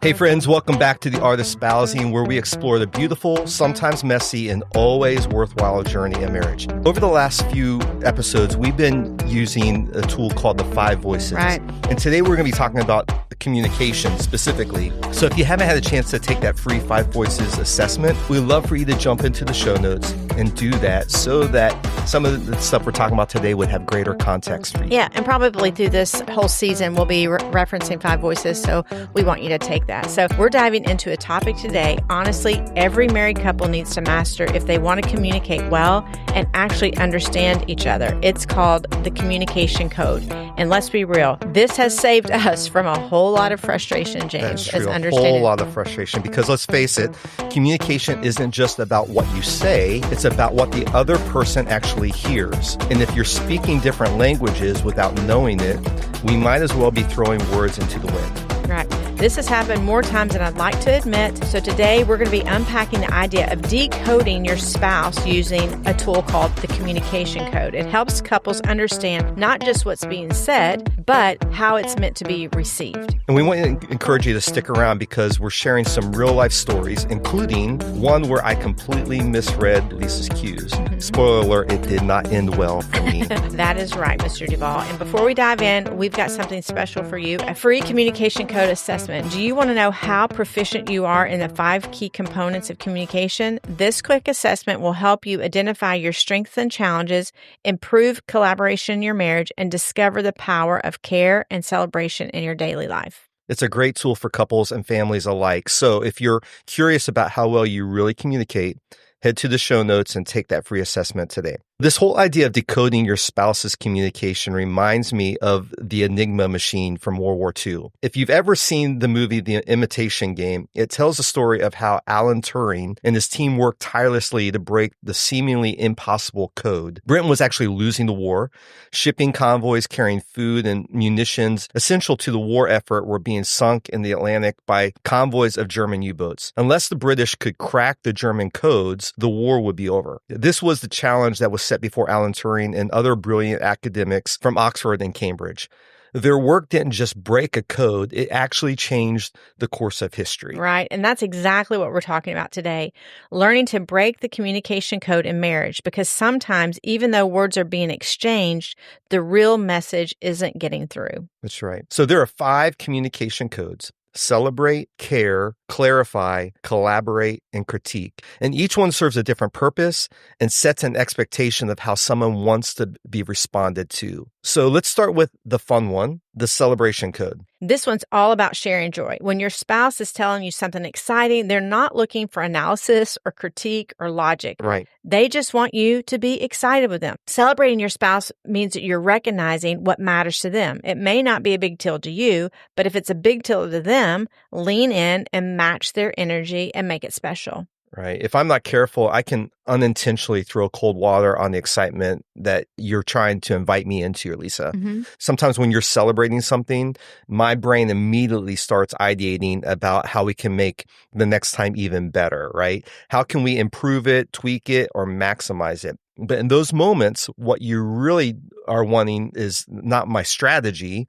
Hey friends, welcome back to The Art of Spousing, where we explore the beautiful, sometimes messy, and always worthwhile journey in marriage. Over the last few episodes, we've been using a tool called the 5 Voices. Right. And today we're going to be talking about the communication specifically. So if you haven't had a chance to take that free 5 Voices assessment, we'd love for you to jump into the show notes and do that so that some of the stuff we're talking about today would have greater context for you. Yeah, and probably through this whole season, we'll be referencing 5 Voices, so we want you to take that. So we're diving into a topic today. Honestly, every married couple needs to master if they want to communicate well and actually understand each other. It's called the communication code. And let's be real, this has saved us from a whole lot of frustration, James. That's true, a whole lot of frustration, because let's face it, communication isn't just about what you say, it's about what the other person actually hears. And if you're speaking different languages without knowing it, we might as well be throwing words into the wind. Right. This has happened more times than I'd like to admit. So today we're going to be unpacking the idea of decoding your spouse using a tool called the communication code. It helps couples understand not just what's being said, but how it's meant to be received. And we want to encourage you to stick around because we're sharing some real life stories, including one where I completely misread Lisa's cues. Spoiler alert, it did not end well for me. That is right, Mr. Duvall. And before we dive in, we've got something special for you, a free communication code assessment. Do you want to know how proficient you are in the 5 key components of communication? This quick assessment will help you identify your strengths and challenges, improve collaboration in your marriage, and discover the power of care and celebration in your daily life. It's a great tool for couples and families alike. So if you're curious about how well you really communicate, head to the show notes and take that free assessment today. This whole idea of decoding your spouse's communication reminds me of the Enigma machine from World War II. If you've ever seen the movie The Imitation Game, it tells the story of how Alan Turing and his team worked tirelessly to break the seemingly impossible code. Britain was actually losing the war. Shipping convoys carrying food and munitions essential to the war effort were being sunk in the Atlantic by convoys of German U-boats. Unless the British could crack the German codes, the war would be over. This was the challenge that was set before Alan Turing and other brilliant academics from Oxford and Cambridge. Their work didn't just break a code, it actually changed the course of history. Right. And that's exactly what we're talking about today. Learning to break the communication code in marriage, because sometimes, even though words are being exchanged, the real message isn't getting through. That's right. So there are 5 communication codes: celebrate, care, clarify, collaborate, and critique. And each one serves a different purpose and sets an expectation of how someone wants to be responded to. So let's start with the fun one, the celebration code. This one's all about sharing joy. When your spouse is telling you something exciting, they're not looking for analysis or critique or logic. Right. They just want you to be excited with them. Celebrating your spouse means that you're recognizing what matters to them. It may not be a big deal to you, but if it's a big deal to them, lean in and match their energy and make it special. Right. If I'm not careful, I can unintentionally throw cold water on the excitement that you're trying to invite me into, Lisa. Sometimes when you're celebrating something, my brain immediately starts ideating about how we can make the next time even better, right? How can we improve it, tweak it, or maximize it? But in those moments, what you really are wanting is not my strategy.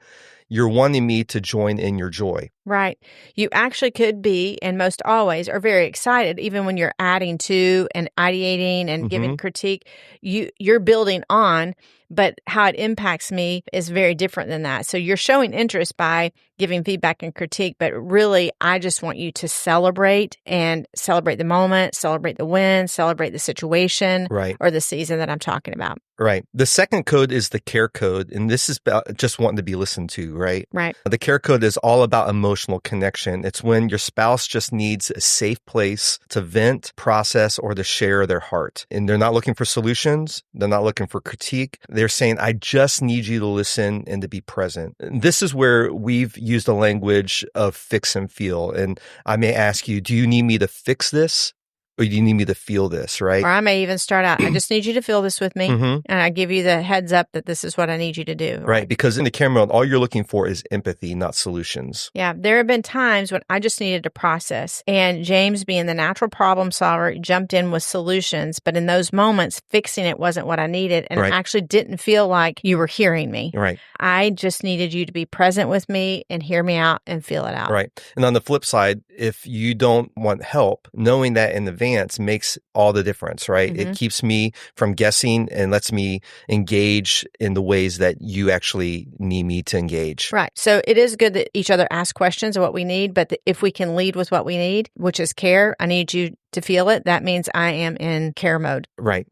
You're wanting me to join in your joy. Right. You actually could be, and most always are very excited, even when you're adding to and ideating and giving critique. You're building on, but how it impacts me is very different than that. So you're showing interest by giving feedback and critique, but really, I just want you to celebrate the moment, celebrate the win, celebrate the situation, right, or the season that I'm talking about. Right. The second code is the care code, and this is about just wanting to be listened to, right? Right. The care code is all about emotional connection. It's when your spouse just needs a safe place to vent, process, or to share their heart. And they're not looking for solutions. They're not looking for critique. They're saying, I just need you to listen and to be present. And this is where we've used the language of fix and feel. And I may ask you, do you need me to fix this? or you need me to feel this, right? Or I may even start out, I just need you to feel this with me. And I give you the heads up that this is what I need you to do. Right. Because in the care mode, all you're looking for is empathy, not solutions. Yeah. There have been times when I just needed to process. And James, being the natural problem solver, jumped in with solutions. But in those moments, fixing it wasn't what I needed. And it actually didn't feel like you were hearing me. Right. I just needed you to be present with me and hear me out and feel it out. Right. And on the flip side, if you don't want help, knowing that in advance makes all the difference, right? It keeps me from guessing and lets me engage in the ways that you actually need me to engage. Right. So it is good that each other ask questions of what we need, but if we can lead with what we need, which is care, I need you to feel it. That means I am in care mode. Right.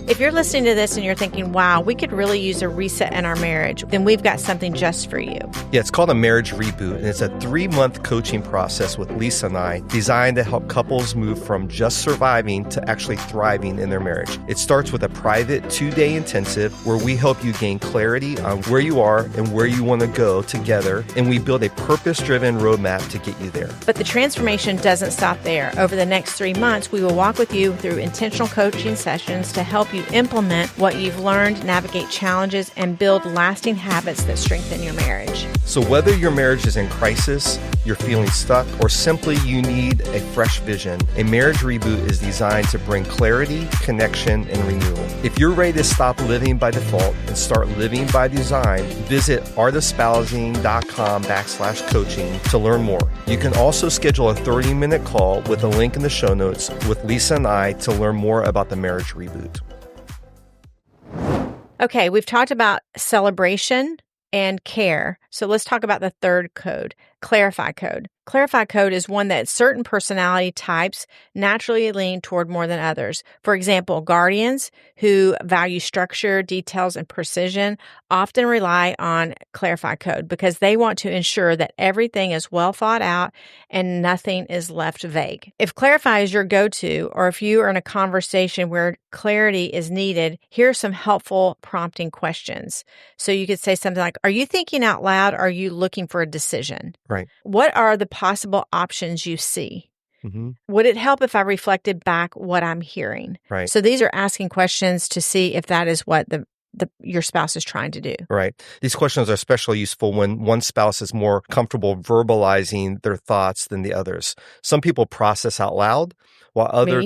If you're listening to this and you're thinking, wow, we could really use a reset in our marriage, then we've got something just for you. Yeah, it's called a marriage reboot, and it's a 3-month coaching process with Lisa and I designed to help couples move from just surviving to actually thriving in their marriage. It starts with a private 2-day intensive where we help you gain clarity on where you are and where you want to go together, and we build a purpose-driven roadmap to get you there. But the transformation doesn't stop there. Over the next 3 months, we will walk with you through intentional coaching sessions to help you implement what you've learned, navigate challenges, and build lasting habits that strengthen your marriage. So whether your marriage is in crisis, you're feeling stuck, or simply you need a fresh vision, a marriage reboot is designed to bring clarity, connection, and renewal. If you're ready to stop living by default and start living by design, visit artofspousing.com/coaching to learn more. You can also schedule a 30-minute call with a link in the show notes with Lisa and I to learn more about the marriage reboot. Okay, we've talked about celebration and care. So let's talk about the third code, clarify code. Clarify code is one that certain personality types naturally lean toward more than others. For example, guardians who value structure, details, and precision often rely on clarify code because they want to ensure that everything is well thought out and nothing is left vague. If clarify is your go-to, or if you are in a conversation where clarity is needed, here are some helpful prompting questions. So you could say something like, are you thinking out loud? Or are you looking for a decision? Right. What are the possible options you see? Would it help if I reflected back what I'm hearing? Right. So these are asking questions to see if that is what your spouse is trying to do. Right. These questions are especially useful when one spouse is more comfortable verbalizing their thoughts than the others. Some people process out loud, while others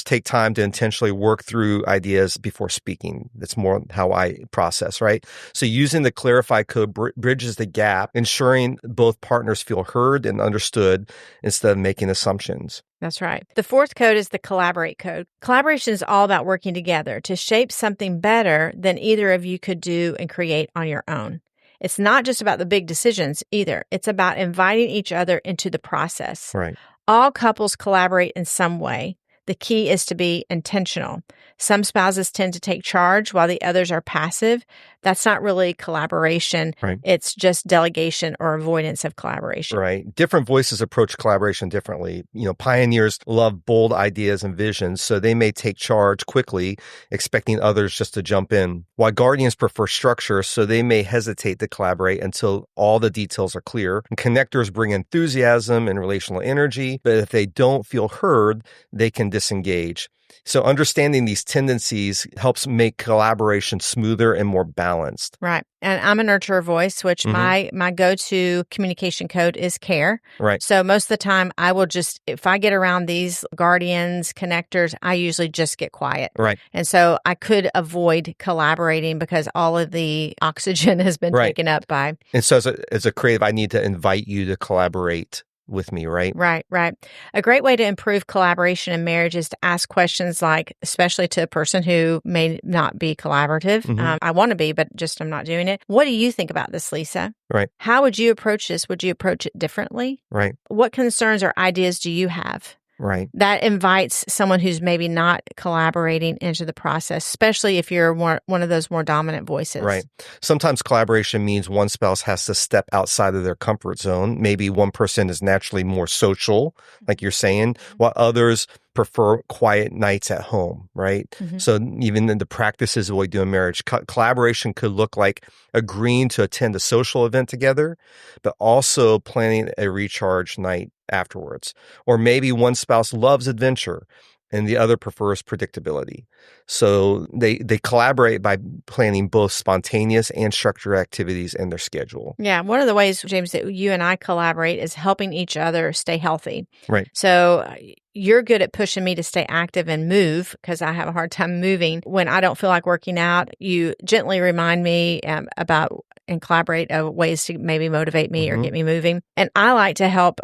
take time to intentionally work through ideas before speaking. That's more how I process, right? So using the clarify code bridges the gap, ensuring both partners feel heard and understood instead of making assumptions. That's right. The fourth code is the collaborate code. Collaboration is all about working together to shape something better than either of you could do and create on your own. It's not just about the big decisions either. It's about inviting each other into the process. Right. All couples collaborate in some way. The key is to be intentional. Some spouses tend to take charge while the others are passive. That's not really collaboration. Right. It's just delegation or avoidance of collaboration. Right. Different voices approach collaboration differently. Pioneers love bold ideas and visions, so they may take charge quickly, expecting others just to jump in. While guardians prefer structure, so they may hesitate to collaborate until all the details are clear. And connectors bring enthusiasm and relational energy, but if they don't feel heard, they can disengage. So understanding these tendencies helps make collaboration smoother and more balanced. Right. And I'm a nurturer voice, which my go-to communication code is care. Right. So most of the time I will just, if I get around these guardians, connectors, I usually just get quiet. Right. And so I could avoid collaborating because all of the oxygen has been taken up by. And so as a creative, I need to invite you to collaborate with me, right? Right. A great way to improve collaboration in marriage is to ask questions like, especially to a person who may not be collaborative. I want to be, but just I'm not doing it. What do you think about this, Lisa? Right. How would you approach this? Would you approach it differently? Right. What concerns or ideas do you have? Right. That invites someone who's maybe not collaborating into the process, especially if you're one of those more dominant voices. Right. Sometimes collaboration means one spouse has to step outside of their comfort zone. Maybe one person is naturally more social, like you're saying, while others prefer quiet nights at home, right? Mm-hmm. So even in the practices of what we do in marriage, collaboration could look like agreeing to attend a social event together, but also planning a recharge night afterwards. Or maybe one spouse loves adventure and the other prefers predictability. So they collaborate by planning both spontaneous and structured activities in their schedule. Yeah. One of the ways, James, that you and I collaborate is helping each other stay healthy. Right. So you're good at pushing me to stay active and move because I have a hard time moving. When I don't feel like working out, you gently remind me about and collaborate ways to maybe motivate me or get me moving. And I like to help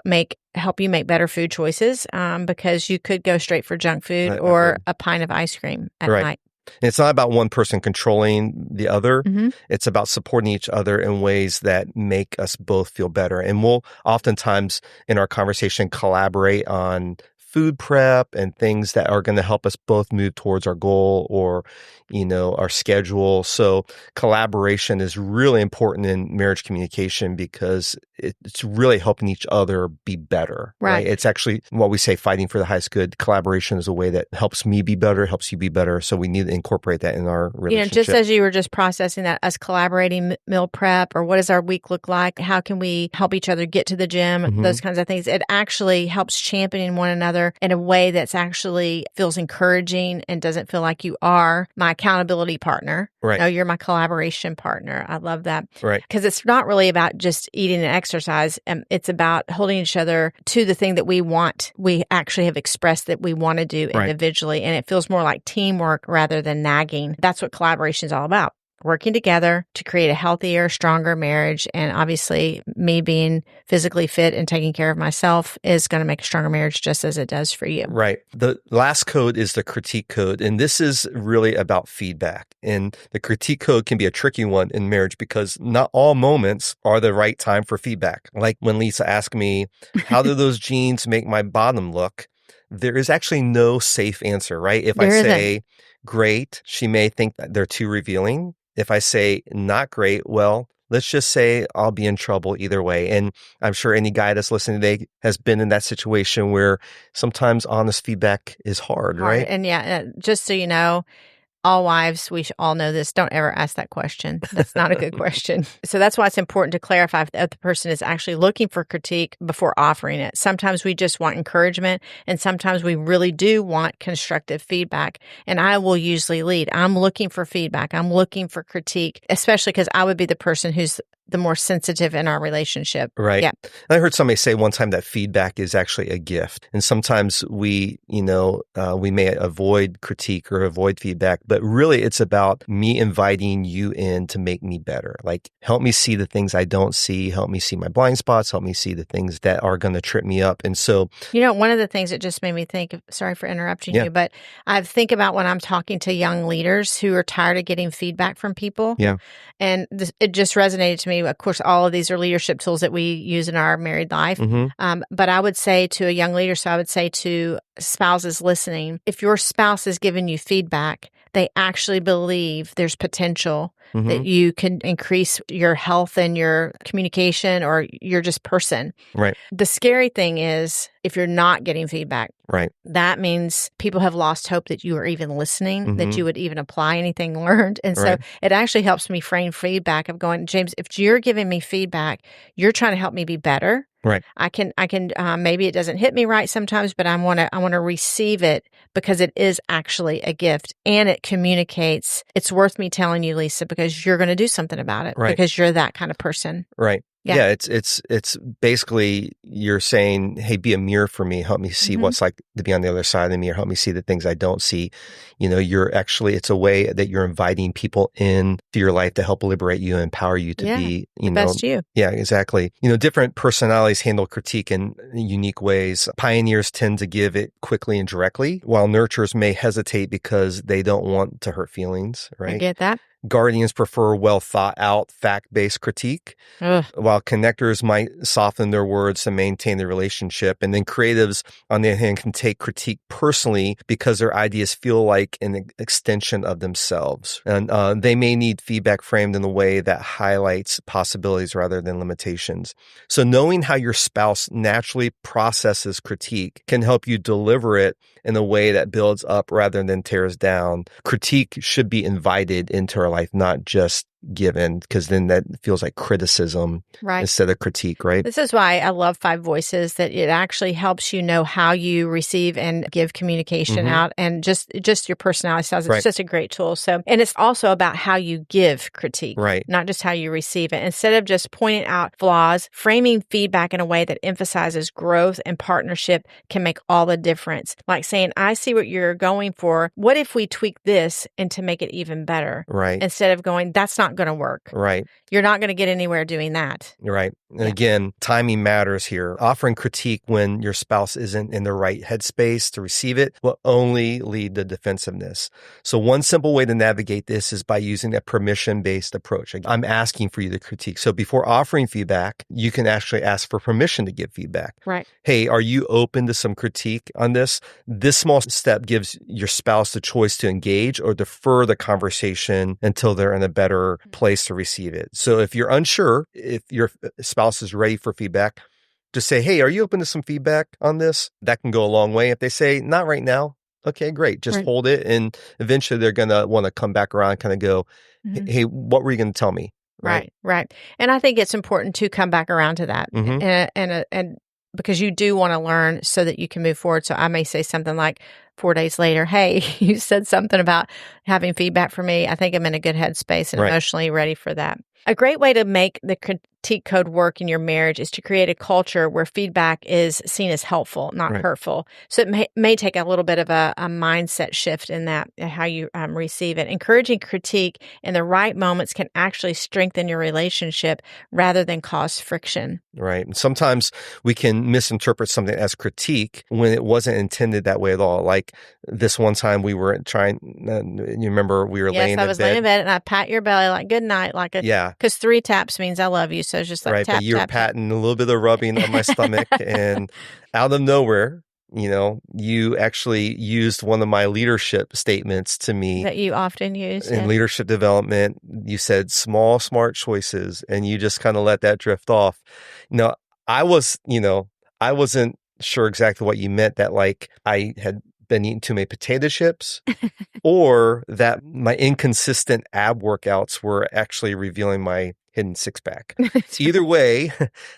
you make better food choices because you could go straight for junk food or a pint of ice cream at night. And it's not about one person controlling the other. Mm-hmm. It's about supporting each other in ways that make us both feel better. And we'll oftentimes in our conversation collaborate on food prep and things that are going to help us both move towards our goal or, our schedule. So collaboration is really important in marriage communication because it's really helping each other be better, right? It's actually what we say, fighting for the highest good. Collaboration is a way that helps me be better, helps you be better. So we need to incorporate that in our relationship. Just as you were just processing that, us collaborating meal prep or what does our week look like? How can we help each other get to the gym? Those kinds of things. It actually helps championing one another in a way that's actually feels encouraging and doesn't feel like you are my accountability partner. Right. No, you're my collaboration partner. I love that. Right. Because it's not really about just eating and exercise. It's about holding each other to the thing that we want. We actually have expressed that we want to do individually. And it feels more like teamwork rather than nagging. That's what collaboration is all about. Working together to create a healthier, stronger marriage. And obviously, me being physically fit and taking care of myself is going to make a stronger marriage just as it does for you. Right. The last code is the critique code. And this is really about feedback. And the critique code can be a tricky one in marriage because not all moments are the right time for feedback. Like when Lisa asked me, how do those jeans make my bottom look? There is actually no safe answer, right? If I say, great, she may think that they're too revealing. If I say not great, well, let's just say I'll be in trouble either way. And I'm sure any guy that's listening today has been in that situation where sometimes honest feedback is hard, right? And just so you know, all wives, we all know this. Don't ever ask that question. That's not a good question. So that's why it's important to clarify if the other person is actually looking for critique before offering it. Sometimes we just want encouragement, and sometimes we really do want constructive feedback. And I will usually lead. I'm looking for feedback. I'm looking for critique, especially because I would be the person who's the more sensitive in our relationship. Right. Yeah. I heard somebody say one time that feedback is actually a gift. And sometimes we may avoid critique or avoid feedback, but really it's about me inviting you in to make me better. Like, help me see the things I don't see, help me see my blind spots, help me see the things that are going to trip me up. And so, one of the things that just made me think, sorry for interrupting you, but I think about when I'm talking to young leaders who are tired of getting feedback from people. Yeah. And it just resonated to me. Of course, all of these are leadership tools that we use in our married life. But I would say to a young leader, so I would say to spouses listening, if your spouse is giving you feedback, they actually believe there's potential that you can increase your health and your communication or your just person. Right. The scary thing is if you're not getting feedback, right, that means people have lost hope that you are even listening, that you would even apply anything learned. And so it actually helps me frame feedback of going, James, if you're giving me feedback, you're trying to help me be better. Right. I can maybe it doesn't hit me right sometimes, but I want to receive it because it is actually a gift and it communicates. It's worth me telling you, Lisa, because you're going to do something about it because you're that kind of person. Right. Yeah, it's basically you're saying, hey, be a mirror for me. Help me see what's like to be on the other side of me, or help me see the things I don't see. It's a way that you're inviting people in to your life to help liberate you and empower you to be, the best you. Yeah, exactly. Different personalities handle critique in unique ways. Pioneers tend to give it quickly and directly, while nurturers may hesitate because they don't want to hurt feelings, right? I get that. Guardians prefer well thought out, fact-based critique, while connectors might soften their words to maintain the relationship. And then creatives, on the other hand, can take critique personally because their ideas feel like an extension of themselves. And they may need feedback framed in a way that highlights possibilities rather than limitations. So knowing how your spouse naturally processes critique can help you deliver it in a way that builds up rather than tears down. Critique should be invited into our life, not just given, because then that feels like criticism instead of critique, right? This is why I love Five Voices, that it actually helps you know how you receive and give communication out, and just your personality styles. It's just a great tool. So, and it's also about how you give critique, not just how you receive it. Instead of just pointing out flaws, framing feedback in a way that emphasizes growth and partnership can make all the difference. Like saying, I see what you're going for. What if we tweak this and to make it even better? Instead of going, that's not going to work. You're not going to get anywhere doing that. And again, timing matters here. Offering critique when your spouse isn't in the right headspace to receive it will only lead to defensiveness. So one simple way to navigate this is by using a permission-based approach. I'm asking for you to critique. So before offering feedback, you can actually ask for permission to give feedback. Hey, are you open to some critique on this? This small step gives your spouse the choice to engage or defer the conversation until they're in a better place to receive it. So if you're unsure if your spouse is ready for feedback, just say, hey, are you open to some feedback on this? That can go a long way. If they say, not right now, okay, great. Just hold it. And eventually they're going to want to come back around and kind of go, hey, what were you going to tell me? Right. And I think it's important to come back around to that. And because you do want to learn so that you can move forward. So I may say something like 4 days later, hey, you said something about having feedback for me. I think I'm in a good headspace and emotionally ready for that. A great way to make the critique code work in your marriage is to create a culture where feedback is seen as helpful, not hurtful. So it may take a little bit of a mindset shift in that, how you receive it. Encouraging critique in the right moments can actually strengthen your relationship rather than cause friction. And sometimes we can misinterpret something as critique when it wasn't intended that way at all. Like this one time we were trying, you remember we were laying in bed. Yes, I was laying in bed and I pat your belly like, good night, like because 3 taps means I love you. So it's just like tap, but you were patting a little bit of rubbing on my stomach, and out of nowhere, you actually used one of my leadership statements to me that you often use in leadership development. You said small, smart choices, and you just kind of let that drift off. I wasn't sure exactly what you meant, that like I had been eating too many potato chips or that my inconsistent ab workouts were actually revealing my hidden six-pack. Either way,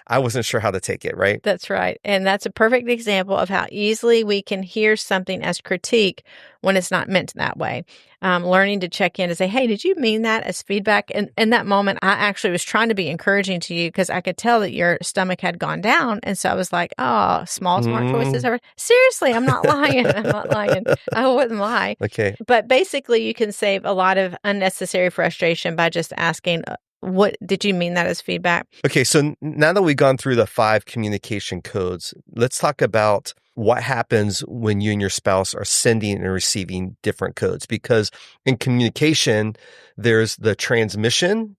I wasn't sure how to take it, right? That's right. And that's a perfect example of how easily we can hear something as critique when it's not meant that way. Learning to check in to say, hey, did you mean that as feedback? And in that moment, I actually was trying to be encouraging to you because I could tell that your stomach had gone down. And so I was like, oh, small, smart choices. Seriously, I'm not lying. I'm not lying. I wouldn't lie. Okay. But basically, you can save a lot of unnecessary frustration by just asking, what did you mean that as feedback? Okay, so now that we've gone through the 5 communication codes, let's talk about what happens when you and your spouse are sending and receiving different codes. Because in communication, there's the transmission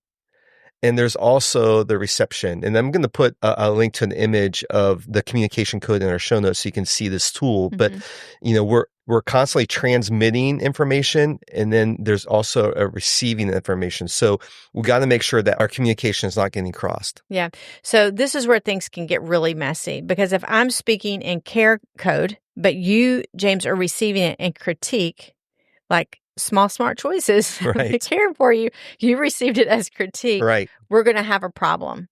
and there's also the reception. And I'm going to put a link to an image of the communication code in our show notes so you can see this tool. But, we're constantly transmitting information, and then there's also a receiving information. So we got to make sure that our communication is not getting crossed. Yeah. So this is where things can get really messy, because if I'm speaking in care code, but you, James, are receiving it in critique, like small, smart choices, care for you, you received it as critique, we're going to have a problem.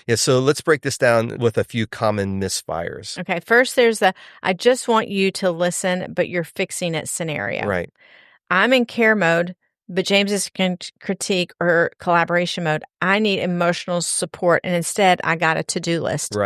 Yeah, so let's break this down with a few common misfires. Okay, first there's the, I just want you to listen, but you're fixing it scenario. I'm in care mode, but James is critique or collaboration mode. I need emotional support, and instead I got a to-do list.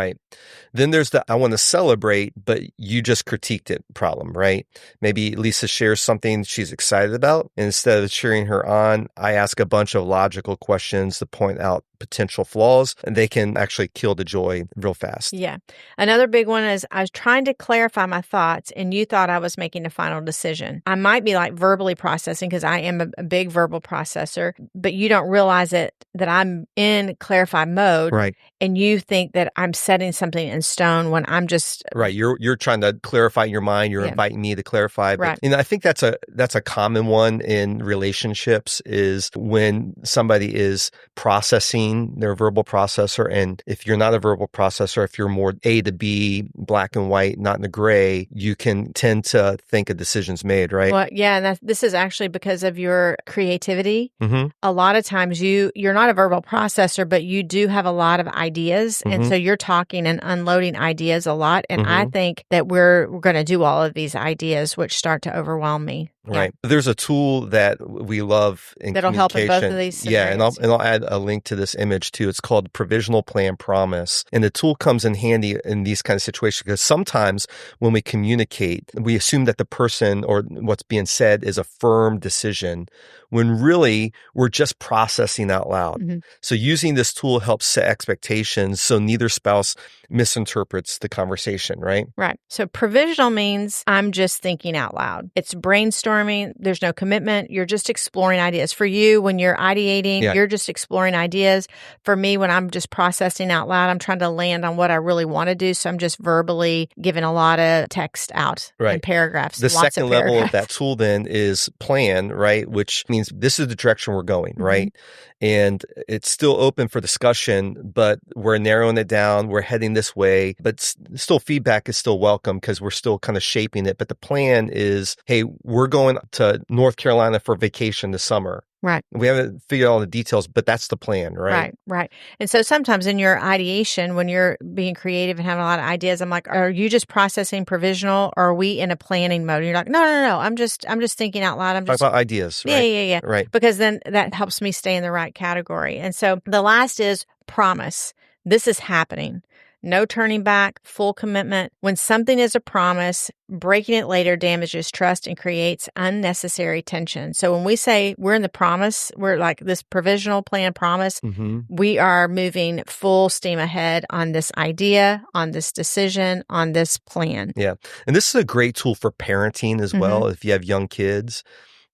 Then there's the I want to celebrate, but you just critiqued it problem, right? Maybe Lisa shares something she's excited about, and instead of cheering her on, I ask a bunch of logical questions to point out potential flaws, and they can actually kill the joy real fast. Yeah. Another big one is I was trying to clarify my thoughts, and you thought I was making a final decision. I might be like verbally processing, because I am a big verbal processor, but you don't realize it that I I'm in clarify mode. Right. And you think that I'm setting something in stone when I'm just Right. You're trying to clarify in your mind. You're Yeah. inviting me to clarify. But, Right. and I think that's a common one in relationships is when somebody is processing their verbal processor. And if you're not a verbal processor, if you're more A to B, black and white, not in the gray, you can tend to think a decision's made, right? Well, yeah, and this is actually because of your creativity. Mm-hmm. A lot of times you're not a verbal processor, but you do have a lot of ideas. Mm-hmm. And so you're talking and unloading ideas a lot. And Mm-hmm. I think that we're going to do all of these ideas, which start to overwhelm me. Right. There's a tool that we love in That'll help in both of communication. these Yeah, scenarios. and I'll add a link to this image too. It's called Provisional Plan Promise. And the tool comes in handy in these kind of situations because sometimes when we communicate, we assume that the person or what's being said is a firm decision when really we're just processing out loud. Mm-hmm. So using this tool helps set expectations so neither spouse misinterprets the conversation, right? Right. So provisional means I'm just thinking out loud. It's brainstorming. There's no commitment. You're just exploring ideas. For you, when you're ideating, you're just exploring ideas. For me, when I'm just processing out loud, I'm trying to land on what I really want to do. So I'm just verbally giving a lot of text out in paragraphs. The lots second of level paragraphs. of that tool then is plan, right? Which means this is the direction we're going, right? And it's still open for discussion, but we're narrowing it down. We're heading this way, but still feedback is still welcome because we're still kind of shaping it. But the plan is, hey, we're going to North Carolina for vacation this summer. Right. We haven't figured out all the details, but that's the plan, right? Right. And so sometimes in your ideation, when you're being creative and having a lot of ideas, I'm like, are you just processing provisional or are we in a planning mode? And you're like, no. I'm just thinking out loud. I'm just Talk about ideas, right? Yeah. Right. Because then that helps me stay in the right category. And so the last is promise. This is happening. No turning back, full commitment. When something is a promise, breaking it later damages trust and creates unnecessary tension. So when we say we're in the promise, we're like this provisional plan promise, we are moving full steam ahead on this idea, on this decision, on this plan. Yeah. And this is a great tool for parenting as well. If you have young kids,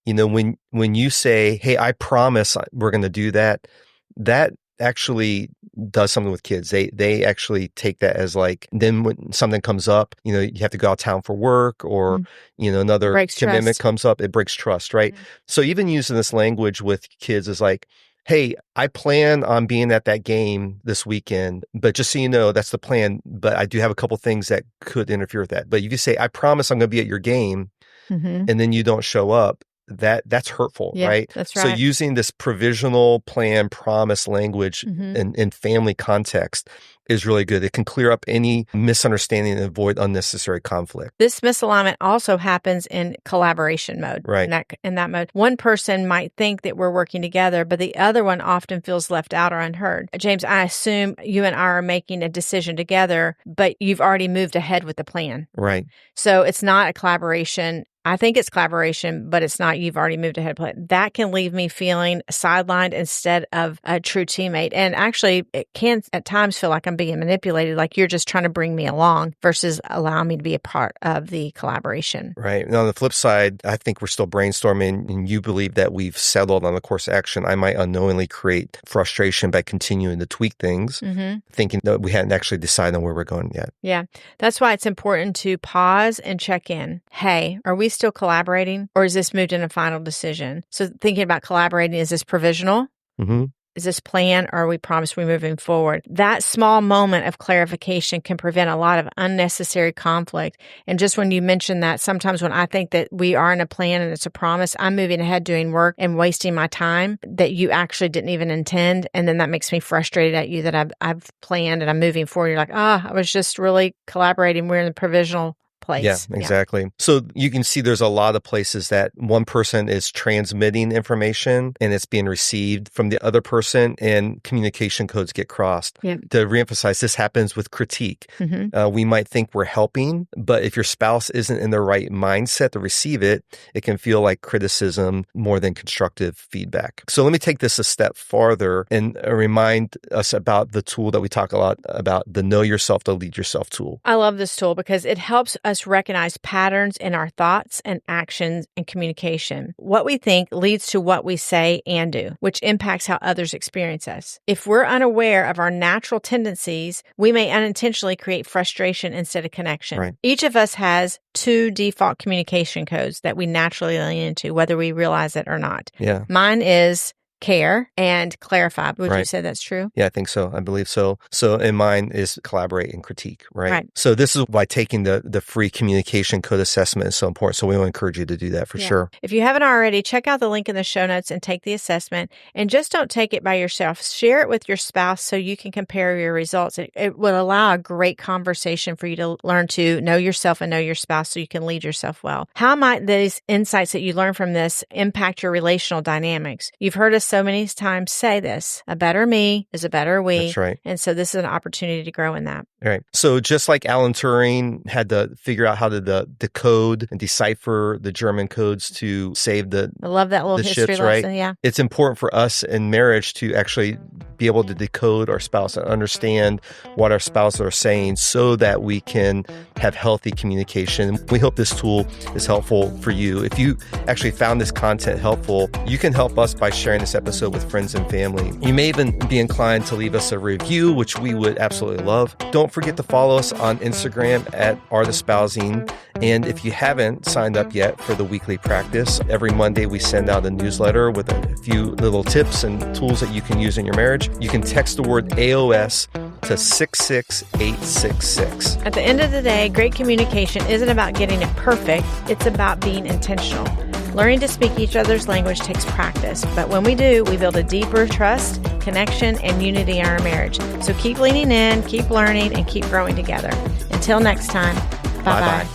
you know, when you say, hey, I promise we're going to do that, that actually does something with kids. They actually take that as like, then when something comes up, you know, you have to go out of town for work or, you know, another commitment comes up, it breaks trust, right? So even using this language with kids is like, hey, I plan on being at that game this weekend, but just so you know, that's the plan. But I do have a couple things that could interfere with that. But if you say, I promise I'm going to be at your game, and then you don't show up, that's hurtful, right? That's right. So using this provisional plan promise language in family context is really good. It can clear up any misunderstanding and avoid unnecessary conflict. This misalignment also happens in collaboration mode. Right. In that mode, one person might think that we're working together, but the other one often feels left out or unheard. James, I assume you and I are making a decision together, but you've already moved ahead with the plan. Right. So it's not a collaboration. I think it's collaboration, but it's not. You've already moved ahead. That can leave me feeling sidelined instead of a true teammate. And actually, it can at times feel like I'm being manipulated, like you're just trying to bring me along versus allowing me to be a part of the collaboration. Right. And on the flip side, I think we're still brainstorming and you believe that we've settled on the course of action. I might unknowingly create frustration by continuing to tweak things, thinking that we hadn't actually decided on where we're going yet. Yeah. That's why it's important to pause and check in. Hey, are we still collaborating or is this moved in a final decision? So thinking about collaborating, is this provisional? Is this plan or are we promised we're moving forward? That small moment of clarification can prevent a lot of unnecessary conflict. And just when you mentioned that, sometimes when I think that we are in a plan and it's a promise, I'm moving ahead doing work and wasting my time that you actually didn't even intend. And then that makes me frustrated at you that I've planned and I'm moving forward. You're like, I was just really collaborating. We're in the provisional place. Yeah, exactly. So you can see there's a lot of places that one person is transmitting information and it's being received from the other person and communication codes get crossed. To reemphasize, this happens with critique. We might think we're helping, but if your spouse isn't in the right mindset to receive it, it can feel like criticism more than constructive feedback. So let me take this a step farther and remind us about the tool that we talk a lot about, the Know Yourself to Lead Yourself tool. I love this tool because it helps us us recognize patterns in our thoughts and actions and communication. What we think leads to what we say and do, which impacts how others experience us. If we're unaware of our natural tendencies, we may unintentionally create frustration instead of connection. Right. Each of us has 2 default communication codes that we naturally lean into, whether we realize it or not. Yeah. Mine is care and clarify. Would you say that's true? Yeah, I think so. I believe so. So, and mine is collaborate and critique, right? Right. So this is why taking the free communication code assessment is so important. So we will encourage you to do that for sure. If you haven't already, check out the link in the show notes and take the assessment. And just don't take it by yourself. Share it with your spouse so you can compare your results. It will allow a great conversation for you to learn to know yourself and know your spouse so you can lead yourself well. How might these insights that you learn from this impact your relational dynamics? You've heard us so many times say this: a better me is a better we. That's right. And so this is an opportunity to grow in that. All right. So just like Alan Turing had to figure out how to decode and decipher the German codes to save I love that little history ships, lesson. right? Yeah. It's important for us in marriage to actually be able to decode our spouse and understand what our spouses are saying so that we can have healthy communication. We hope this tool is helpful for you. If you actually found this content helpful, you can help us by sharing this episode with friends and family. You may even be inclined to leave us a review, which we would absolutely love. Don't forget to follow us on Instagram at @thespousing. And if you haven't signed up yet for the weekly practice, every Monday we send out a newsletter with a few little tips and tools that you can use in your marriage. You can text the word AOS to 66866. At the end of the day, great communication isn't about getting it perfect. It's about being intentional. Learning to speak each other's language takes practice, but when we do, we build a deeper trust, connection, and unity in our marriage. So keep leaning in, keep learning, and keep growing together. Until next time, bye-bye.